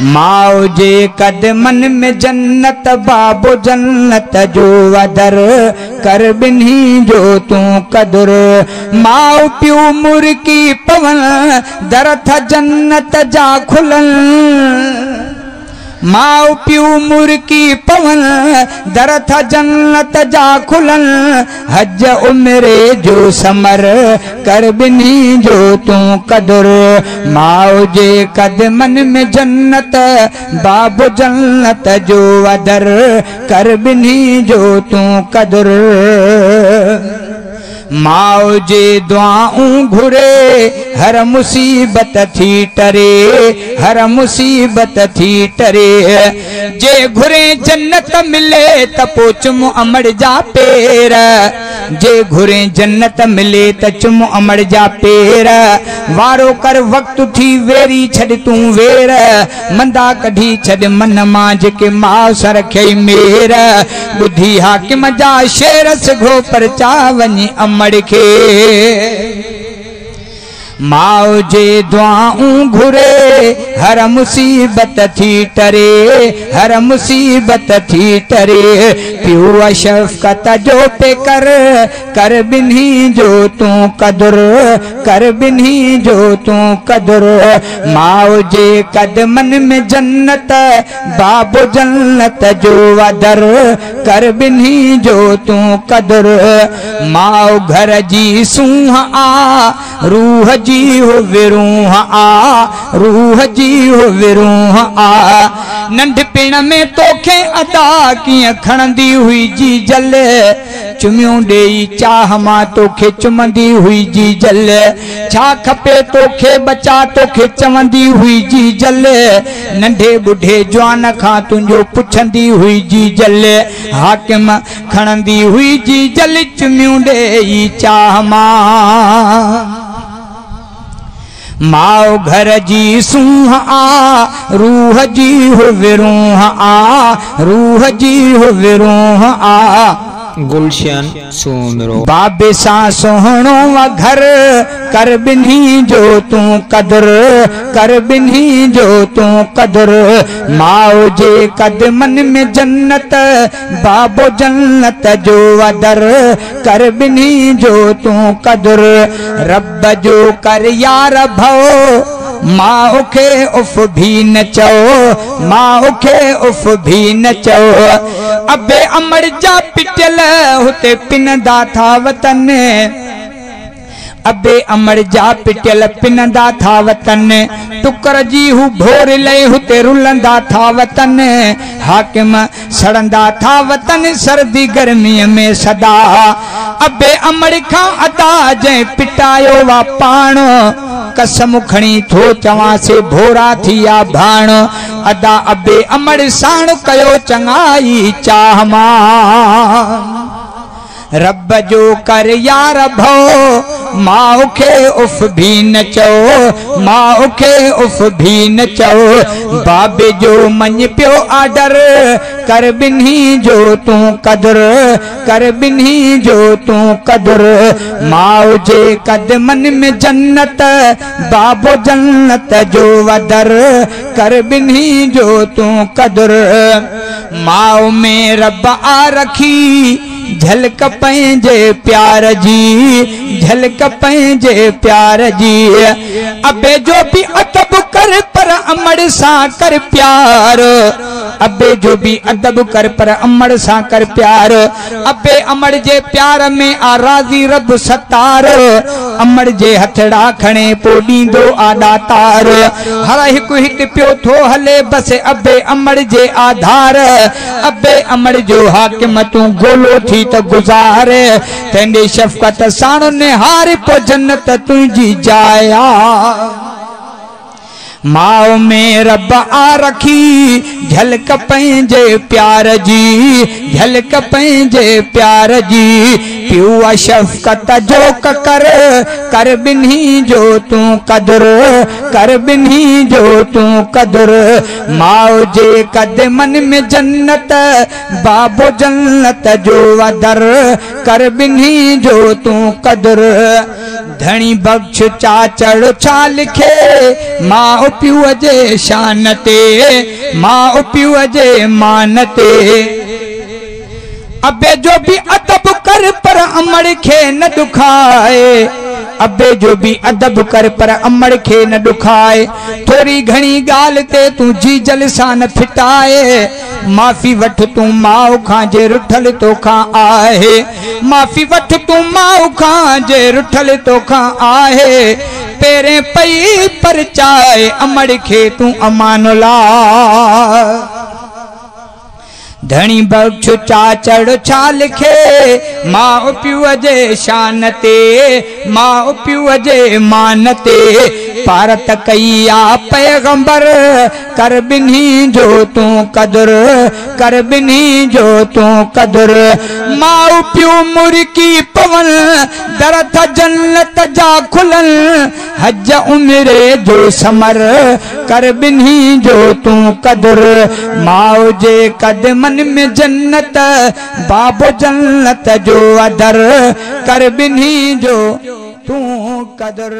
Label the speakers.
Speaker 1: माओ जे कदमन में जन्नत बाबो जन्नत जो अदर कर बिन्ही जो तू कदर। माओ प्यू मुर्की पवन दर था जन्नत जा खुलन। माओ प्यू मुर्की पवन दर था जन्नत जा खुलन। हज उमरे जो समर कर बिन्ही जो तू कदर। माओ जे कदमन में जन्नत बाबो जन्नत जो अदर कर बिन्ही जो तू कदर। माओ जे दुआऊं घुरे हर मुसीबत थी टरे हर मुसीबत थी टरे। जे घुरे जन्नत मिले त पो चुम अमड़ जा पेर। जे घुरे जन्नत मिले त चुम अमड़ जा पेर। वारो कर वक्त थी वेरी छड़ तू वेर। मंदा कढी छड़ मन मां जेके मां सर खे मेर। बुधी हाकिम जा शेर सघो पर चा वञी अमड़ के। माओ जे दुआऊं घुरे हर मुसीबत थी टरे हर मुसीबत थी टरे। प्यू शफकत जो पे कर बिन्ही जो तू कदर कर बिन्ही जो तू कदर। माओ जे कदमन में जन्नत बाबो जन्नत जो अदर कर बिन्ही जो तू कदर। माओ घर जी सूह आ रूह जी हो विरूह आ रूह जी हो विरूह आ। नंढपिण में तोखे अदा किए खणंदी हुई जी जल। चुमियूं ॾेई चाह मां तोखे चुमंदी हुई जी जल। छा खपे तोखे बचा तोखे चवंदी हुई जी जल। नंढे बुढ़े जवान खां तुंहिंजो पुछंदी हुई जी जल। हाकिम खणंदी हुई जी जल चुमियूं ॾेई चाह मां। माओ घर जी सूह आ रूह जी हो विरूह आ रूह जी हो विरूह आ।
Speaker 2: गुलशन सुमरो
Speaker 1: बाबे सा सोहणो व घर कर बिन्ही जो तू कदर कर बिन्ही जो तू कदर। माओ जे कदमन में जन्नत बाबो जन्नत जो अदर कर बिन्ही जो तू कदर। रब जो कर यार भव माओ के उफ भी न चओ माओ के उफ भी न चओ। अबे अमड़ जा पिटल हुते पिनंदा था वतन। अबे अमड़ जा पिटल पिनंदा था वतन। टुकर जी हू भोर ले हुते रुलंदा था वतन। हाकिम सड़ंदा था वतन सर्दी गर्मी में सदा। अबे अमड़ खां अदा जै पिटायो वा पाण। कसम खणी थो चवां से भोरा थिया भाण। अदा अबे अमड़ साण कयो चङाई चाह मां। रब जो कर यार भो माओ के उफ भी न चओ माओ के उफ भी न चओ। बाबे जो मन पियो आडर कर बिन्ही जो तू कदर कर बिन्ही जो तू कदर। माओ जे कदमन में जन्नत बाबो जन्नत जो अदर कर बिन्ही जो तू कदर। माओ में रब आ रखी झलक पंहिंजे प्यार जी झलक पंहिंजे प्यार जी। अबे जो भी अदब कर पर अमड़ सा कर प्यार। अबे जो भी अदब कर पर अमड़ सा कर प्यार। अबे अमड़ जे प्यार में आ राज़ी रब सतार। अमड़ जे हथड़ा खणे पो ॾींदो आॾा तार। हर हिकु हिकु पियो थो हले बस अबे अमड़ जे आधार। अबे अमड़ जो हाकिम तू गोलो थी त गुज़ार। तेंदे शफ़क़त साण निहार पो जन्नत तुंहिंजी जाया। माओ में रब आ रखी झलक पंहिंजे प्यार जी झलक पंहिंजे प्यार जी। प्यू शफ़क़त जो कर बिन्ही जो तू कदर कर बिन्ही जो तू कदर। माओ जे कदमन में जन्नत बाबो जन्नत जो अदर कर बिन्ही जो तू कदर। धणी बख्श चाचड़ छा लिखे मां प्यूअ जे शान ते मां प्यूअ जे मान ते अबे जो भी अदब कर पर अमड़ खे न दुखाए अबे जो भी अदब कर पर अमड़ खे न दुखाए थोड़ी घणी गाल ते तू जी जलसान फिटाए माफी वठ तू माउ खां जे रुठल तोखां आहे माफी वठ तू माउ खां जे रुठल तोखां आहे पेरे पई पर चाहे अमड़ खे तू अमान ला धणी बख्श चाचड़ छा लिखे मां प्यूअ जे शान ते मां प्यूअ जे मान ते पारत कई आ पैगंबर कर बिन्ही जो तू कदर कर बिन्ही जो तू कदर मां प्यू मुर्की पवन दरत जन्नत जा खुलन हज उम्रे जो समर कर बिन्ही जो तू कदर माओ जे कदमन में जन्नत बाबो जन्नत जो अदर कर बिन्ही जो तू कदर।